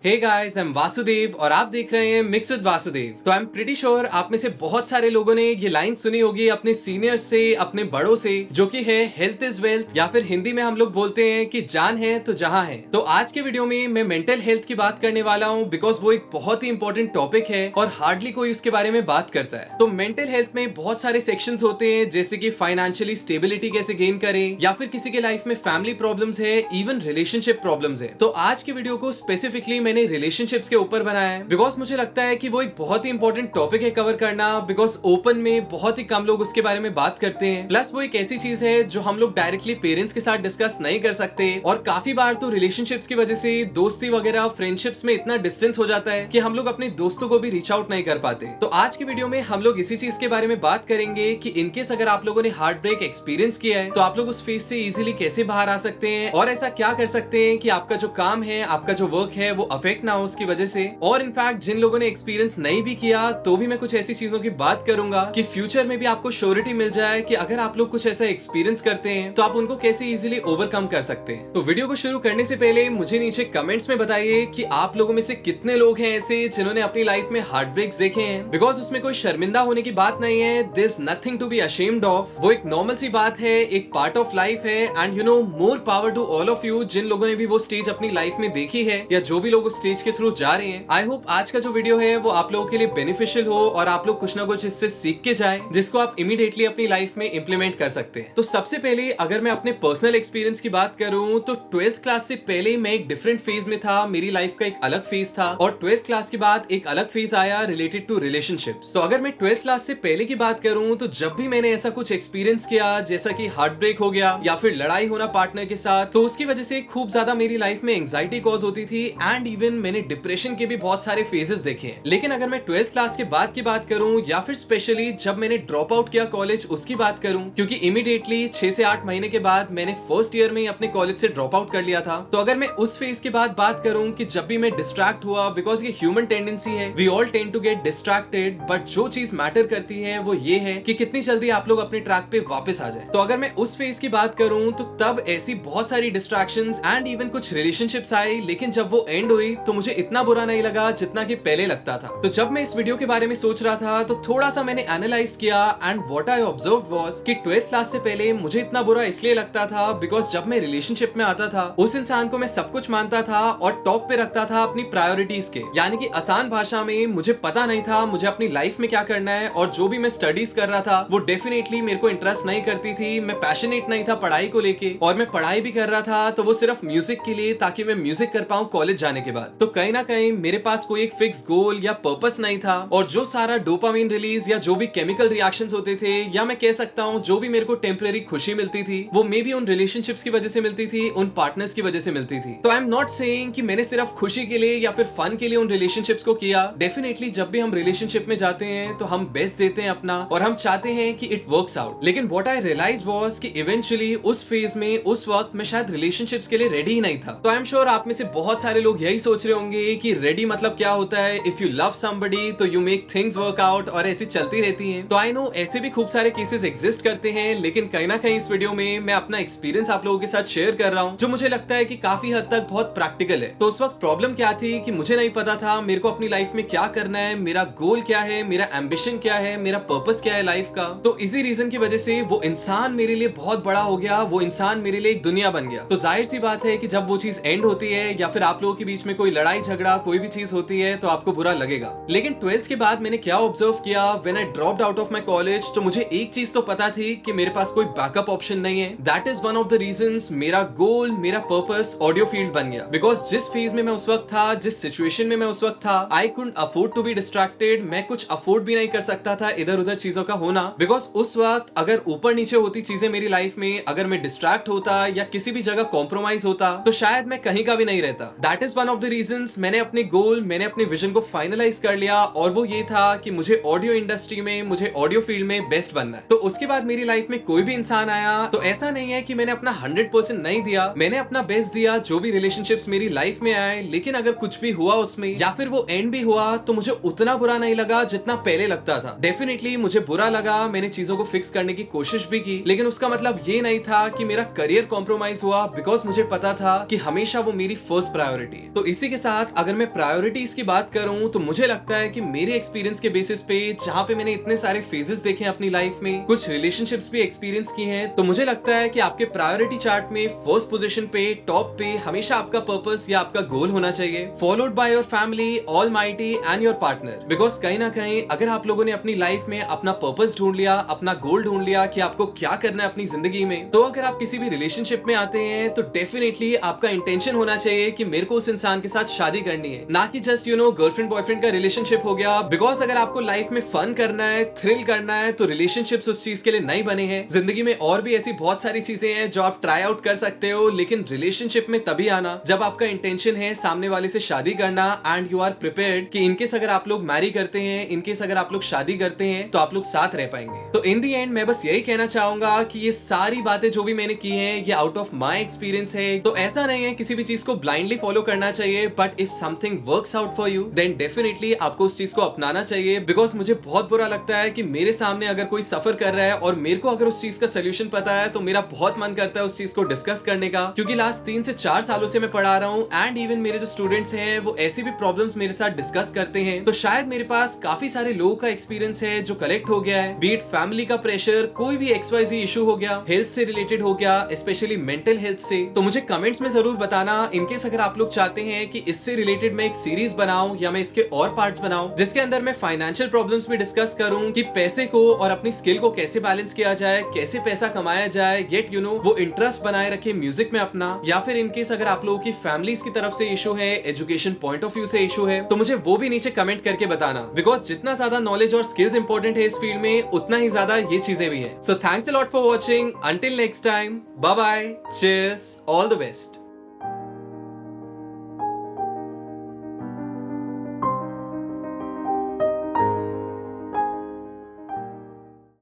Hey guys, I am Vasudev और आप देख रहे हैं मिक्स विद वासुदेव। तो आई एम प्रीटी श्योर आप में से बहुत सारे लोगों ने ये लाइन सुनी होगी अपने सीनियर्स से, अपने बड़ों से, जो कि है हेल्थ इज वेल्थ, या फिर हिंदी में हम लोग बोलते हैं कि जान है तो जहां है। तो आज के वीडियो में मैं मेंटल हेल्थ की बात करने वाला हूं बिकॉज वो एक बहुत ही इंपॉर्टेंट टॉपिक है और हार्डली कोई उसके बारे में बात करता है। तो मेंटल हेल्थ में बहुत सारे सेक्शंस होते हैं, जैसे कि फाइनेंशियली स्टेबिलिटी कैसे गेन करें, या फिर किसी के लाइफ में फैमिली प्रॉब्लम्स है, इवन रिलेशनशिप प्रॉब्लम्स है। तो आज के वीडियो को स्पेसिफिकली मैंने रिलेशनशिप्स के ऊपर बनाया है बिकॉज मुझे लगता है कि वो एक बहुत ही इंपॉर्टेंट टॉपिक है कवर करना, बिकॉज ओपन में बहुत ही कम लोग उसके बारे में बात करते हैं। प्लस वो एक ऐसी चीज है जो हम लोग डायरेक्टली पेरेंट्स के साथ डिस्कस नहीं कर सकते, और काफी बार तो रिलेशनशिप्स की वजह से दोस्ती वगैरह फ्रेंडशिप्स में इतना डिस्टेंस हो जाता है कि हम लोग अपने दोस्तों को भी रीच आउट नहीं कर पाते। तो आज की वीडियो में हम लोग इसी चीज के बारे में बात करेंगे कि इनकेस अगर आप लोगों ने हार्ट ब्रेक एक्सपीरियंस किया है तो आप लोग उस फेज से इजीली कैसे बाहर आ सकते हैं, और ऐसा क्या कर सकते हैं कि आपका जो काम है, आपका जो वर्क है, वो अफेक्ट ना हो उसकी वजह से। और इनफैक्ट जिन लोगों ने एक्सपीरियंस नहीं भी किया तो भी मैं कुछ ऐसी चीजों की बात करूंगा कि फ्यूचर में भी आपको श्योरिटी मिल जाए कि अगर आप लोग कुछ ऐसा एक्सपीरियंस करते हैं तो आप उनको कैसे इजीली ओवरकम कर सकते हैं। तो वीडियो को शुरू करने से पहले मुझे नीचे कमेंट्स में बताइए कि आप लोगों में से कितने लोग हैं ऐसे जिन्होंने अपनी लाइफ में हार्ट ब्रेक्स देखे हैं, बिकॉज उसमें कोई शर्मिंदा होने की बात नहीं है। There is nothing to be ashamed of. वो एक नॉर्मल सी बात है, एक पार्ट ऑफ लाइफ है। And you know, more power to all of you जिन लोगों ने भी वो स्टेज अपनी लाइफ में देखी है, या जो भी लोग उस स्टेज के थ्रू जा रहे हैं। आई होप आज का जो वीडियो है वो आप लोगों के लिए बेनिफिशियल हो और आप लोग कुछ ना कुछ इससे सीख के जाएं, जिसको आप इमीडिएटली अपनी लाइफ में इंप्लीमेंट कर सकते हैं। तो सबसे पहले अगर मैं अपने पर्सनल एक्सपीरियंस की बात करूं तो 12th क्लास से पहले मैं एक डिफरेंट फेज में था। मेरी लाइफ का एक अलग फेज था, और 12th क्लास के बाद एक अलग फेज आया रिलेटेड टू रिलेशनशिप्स। तो अगर मैं 12th क्लास से पहले की बात करूं तो जब भी मैंने ऐसा कुछ एक्सपीरियंस किया, जैसा कि हार्ट ब्रेक हो गया या फिर लड़ाई होना पार्टनर के साथ, तो उसकी वजह से खूब ज्यादा मेरी लाइफ में एंजाइटी कॉज होती थी, एंड इवन मैंने डिप्रेशन के भी बहुत सारे फेजेस देखे हैं। लेकिन अगर मैं 12th क्लास के बाद की बात करूं, या फिर स्पेशली जब मैंने ड्रॉप आउट किया कॉलेज उसकी बात करूं, क्योंकि इमीडिएटली 6 से 8 महीने के बाद मैंने फर्स्ट ईयर में ही अपने कॉलेज से ड्रॉप आउट कर लिया था। तो अगर मैं उस फेज के बाद बात करूं कि जब भी मैं डिस्ट्रैक्ट हुआ, बिकॉज ये ह्यूमन टेंडेंसी है, we all tend to get distracted, but जो चीज मैटर करती है वो ये है कि कितनी जल्दी आप लोग अपने ट्रैक पे वापस आ जाए। तो अगर मैं उस फेज की बात करूं तो तब ऐसी बहुत सारी डिस्ट्रैक्शंस एंड इवन कुछ रिलेशनशिप्स आई, लेकिन जब वो एंड हुई तो मुझे इतना बुरा नहीं लगा जितना कि पहले लगता था। तो जब मैं इस वीडियो के बारे में सोच रहा था तो थोड़ा सा मैंने एनालाइज किया, and what I observed was कि 12th क्लास से पहले मुझे इतना बुरा इसलिए लगता था बिकॉज जब मैं रिलेशनशिप में आता था उस इंसान को मैं सब कुछ मानता था और टॉप पे रखता था अपनी प्रायोरिटीज के। यानी कि आसान भाषा में मुझे पता नहीं था मुझे अपनी लाइफ में क्या करना है, और जो भी मैं स्टडीज कर रहा था वो डेफिनेटली मेरे को इंटरेस्ट नहीं करती थी। मैं पैशनेट नहीं था पढ़ाई को लेके, और मैं पढ़ाई भी कर रहा था तो वो सिर्फ म्यूजिक के लिए, ताकि मैं म्यूजिक कर पाऊं कॉलेज जाने के बाद। तो कहीं ना कहीं मेरे पास कोई एक फिक्स गोल या पर्पस नहीं था, और जो सारा डोपामिन रिलीज या जो भी केमिकल रिएक्शंस होते थे, या मैं कह सकता हूँ जो भी मेरे को टेम्पररी खुशी मिलती थी, वो मे बी उन रिलेशनशिप्स की वजह से मिलती थी, उन पार्टनर्स की वजह से मिलती थी। तो आई एम नॉट सेइंग कि मैंने सिर्फ खुशी के लिए या फिर फन के लिए उन रिलेशनशिप्स को किया। डेफिनेटली जब भी हम रिलेशनशिप में जाते हैं तो हम बेस्ट देते हैं अपना, और हम चाहते हैं कि इट वर्क्स आउट। लेकिन व्हाट आई रियलाइज वाज कि इवेंचुअली उस फेज में, उस वक्त मैं शायद रिलेशनशिप्स के लिए रेडी ही नहीं था। तो आई एम श्योर आप में से बहुत सारे लोग यही सोच रहे होंगे कि रेडी मतलब क्या होता है, इफ यू लव समबडी तो you make things work out, और ऐसी चलती रहती हैं। तो आई नो ऐसे भी खूब सारे केसेस एग्जिस्ट करते हैं, लेकिन कहीं ना कहीं इस वीडियो में मैं अपना एक्सपीरियंस आप लोगों के साथ शेयर कर रहा हूँ, जो मुझे लगता है कि काफी हद तक बहुत प्रैक्टिकल है। तो उस वक्त प्रॉब्लम क्या थी कि मुझे नहीं पता था मेरे को अपनी लाइफ में क्या करना है, मेरा गोल क्या है, मेरा एम्बिशन क्या है, मेरा पर्पस क्या है लाइफ का। तो इसी रीजन की वजह से वो इंसान मेरे लिए बहुत बड़ा हो गया, वो इंसान मेरे लिए एक दुनिया बन गया। तो जाहिर सी बात है कि जब वो चीज एंड होती है, या फिर आप लोगों के बीच में कोई लड़ाई झगड़ा कोई भी चीज होती है, तो आपको बुरा लगेगा। लेकिन 12th के बाद मैंने क्या ऑब्जर्व किया, when I dropped out of my college, तो मुझे एक चीज तो पता थी कि मेरे पास कोई बैकअप ऑप्शन नहीं है। That is one of the reasons मेरा गोल, मेरा पर्पस ऑडियो फील्ड बन गया। बिकॉज जिस फेज में मैं उस वक्त था, जिस सिचुएशन में मैं उस वक्त था, I couldn't afford to be distracted. मैं कुछ अफोर्ड भी नहीं कर सकता था इधर उधर चीजों का होना, बिकॉज उस वक्त अगर ऊपर नीचे होती चीजें मेरी लाइफ में, अगर मैं डिस्ट्रैक्ट होता या किसी भी जगह कॉम्प्रोमाइज होता, तो शायद मैं कहीं का भी नहीं रहता। That is one of the reasons मैंने अपने गोल, मैंने अपने विजन को फाइनलाइज कर लिया, और वो ये था कि मुझे ऑडियो इंडस्ट्री में, मुझे ऑडियो फील्ड में बेस्ट बनना है। तो उसके बाद मेरी लाइफ में कोई भी इंसान आया तो ऐसा नहीं है कि मैंने अपना 100% नहीं दिया, मैंने अपना बेस्ट दिया जो भी रिलेशनशिप्स मेरी लाइफ में आए। लेकिन अगर कुछ भी हुआ उसमें, या फिर वो एंड भी हुआ, तो मुझे उतना बुरा नहीं लगा जितना पहले लगता था। डेफिनेटली मुझे बुरा लगा, मैंने चीजों को फिक्स करने की कोशिश भी की, लेकिन उसका मतलब ये नहीं था कि मेरा करियर कॉम्प्रोमाइज हुआ, बिकॉज मुझे पता था कि हमेशा वो मेरी फर्स्ट प्रायोरिटी है। तो इसी के साथ अगर मैं प्रायोरिटीज की बात करूं तो मुझे लगता है कि मेरे एक्सपीरियंस के बेसिस पे, जहां पे मैंने इतने सारे फेजेस देखे हैं अपनी लाइफ में, कुछ रिलेशनशिप्स भी एक्सपीरियंस की हैं, तो मुझे लगता है कि आपके प्रायोरिटी चार्ट में फर्स्ट पोजीशन पे, टॉप पे हमेशा आपका पर्पस या आपका गोल होना चाहिए, followed by your family, almighty and your partner. Because कहीं ना कहीं अगर आप लोगों ने अपनी लाइफ में अपना पर्पस ढूंढ लिया, अपना गोल ढूंढ लिया कि आपको क्या करना है अपनी जिंदगी में, तो अगर आप किसी भी रिलेशनशिप में आते हैं तो डेफिनेटली आपका इंटेंशन होना चाहिए कि मेरे को उस इंसान के साथ शादी करनी है, ना कि जस्ट गर्लफ्रेंड बॉयफ्रेंड का रिलेशनशिप हो गया। बिकॉज अगर आपको लाइफ में फन करना है, थ्रिल करना है, तो रिलेशनशिप्स उस चीज के लिए नहीं बने हैं। जिंदगी में और भी ऐसी बहुत सारी चीजें हैं जो आप ट्राई आउट कर सकते हो, लेकिन रिलेशनशिप में तभी आना जब आपका इंटेंशन है सामने वाले से शादी करना एंड यू आर प्रिपेयर्ड कि इनकेस अगर आप लोग मैरी करते हैं, इनकेस अगर आप लोग शादी करते हैं तो आप लोग साथ रह पाएंगे। तो इन दी एंड मैं बस यही कहना चाहूंगा कि ये सारी बातें जो भी मैंने की हैं ये आउट ऑफ माय एक्सपीरियंस है। तो ऐसा नहीं है किसी भी चीज को ब्लाइंडली फॉलो करना चाहिए, but if something works out for you then definitely आपको उस चीज को अपनाना चाहिए। बिकॉज मुझे बहुत बुरा लगता है कि मेरे सामने अगर कोई सफर कर रहा है और मेरे को अगर उस चीज का सोल्यूशन पता है तो मेरा बहुत मन करता है उस चीज को डिस्कस करने का, क्योंकि लास्ट 3 से 4 सालों से मैं पढ़ा रहा हूँ एंड इवन मेरे जो स्टूडेंट्स हैं वो ऐसी भी प्रॉब्लम्स मेरे साथ डिस्कस करते हैं। तो शायद मेरे पास काफी सारे लोगों का एक्सपीरियंस है जो कलेक्ट हो गया है, बीट फैमिली का प्रेशर, कोई भी XYZ इशू हो गया, हेल्थ से रिलेटेड हो गया, स्पेशली मेंटल हेल्थ से। तो मुझे कमेंट्स में जरूर बताना इनकेस अगर आप लोग चाहते हैं कि इससे रिलेटेड मैं एक सीरीज बनाऊं या मैं इसके और पार्ट्स बनाऊं जिसके अंदर मैं फाइनेंशियल प्रॉब्लम्स भी डिस्कस करूं कि पैसे को और अपनी स्किल को कैसे बैलेंस किया जाए, कैसे पैसा कमाया जाए, येट वो इंटरेस्ट बनाए रखे म्यूजिक में अपना, या फिर इनकेस अगर आप लोगों की फैमिलीज की तरफ से इशू है, एजुकेशन पॉइंट ऑफ व्यू से इशू है, तो मुझे वो भी नीचे कमेंट करके बताना। बिकॉज जितना ज्यादा नॉलेज और स्किल्स इंपॉर्टेंट है इस फील्ड में, उतना ही ज्यादा ये चीजें भी है। So thanks a lot for watching, until next time, bye bye, cheers, all the best.